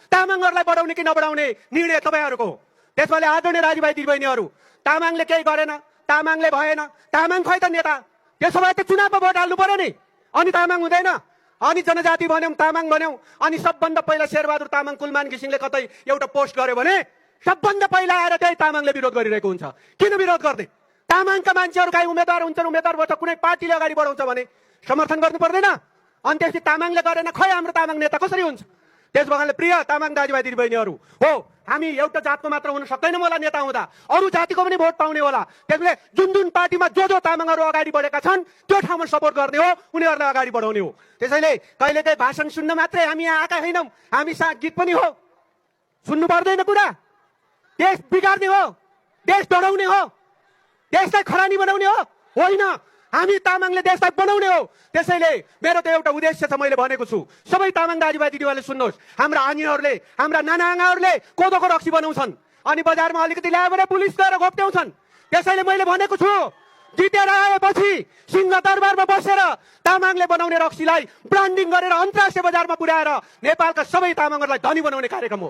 तामाङहरूलाई बढाउने कि नबढाउने निर्णय तपाईँहरूको हो। त्यसैले आदरणीय दाजुभाइ दिदीबहिनीहरू, तामाङले केही गरेन, तामाङले भएन, तामाङ खै त नेता, त्यसो भए त चुनावमा भोट हाल्नु पर्यो नि। अनि तामाङ हुँदैन, अनि जनजाति भन्यौँ, तामाङ भन्यौँ। अनि सबभन्दा पहिला शेरबहादुर तामाङ कुलमान घिसिङले कतै एउटा पोस्ट गर्यो भने सबभन्दा पहिला आएर त्यही तामाङले विरोध गरिरहेको हुन्छ। किन विरोध गर्ने? तामाङका मान्छेहरू काहीँ उम्मेदवार हुन्छन्, उम्मेदवार भन्छ, कुनै पार्टीले अगाडि बढाउँछ भने समर्थन गर्नु पर्दैन? अनि त्यसपछि तामाङले गरेन, खै हाम्रो तामाङ नेता कसरी हुन्छ? त्यस भएकाले प्रिय तामाङ दाजुभाइ दिदीबहिनीहरू, हो हामी एउटा जातको मात्र हुन सक्दैनौँ होला नेता हुँदा, अरू जातिको पनि भोट पाउने होला। त्यसले जुन जुन पार्टीमा जो तामाङहरू अगाडि बढेका छन् त्यो ठाउँमा सपोर्ट गर्ने हो, उनीहरूलाई अगाडि बढाउने हो। त्यसैले कहिलेकाहीँ भाषण सुन्न मात्रै हामी यहाँ आएका होइनौँ, हामी गीत पनि हो, सुन्नु पर्दैन कुरा। देश बिगार्ने हो, देश डढाउने हो, देशलाई खरानी बनाउने हो होइन, हामी तामाङले देशलाई बनाउने हो। त्यसैले मेरो त एउटा उद्देश्य छ, मैले भनेको छु, सबै तामाङ दाजुभाइ दिदीबहिनीले सुन्नुहोस्। हाम्रा आनीहरूले, हाम्रा नाना आँगाहरूले कोदोको रक्सी बनाउँछन्, अनि बजारमा अलिकति ल्यायो भने पुलिस गएर घोप्ट्याउँछन्। त्यसैले मैले भनेको छु, जितेर आएपछि सिंहदरबारमा बसेर तामाङले बनाउने रक्सीलाई ब्रान्डिङ गरेर अन्तर्राष्ट्रिय बजारमा पुर्याएर नेपालका सबै तामाङहरूलाई धनी बनाउने कार्यक्रम हो।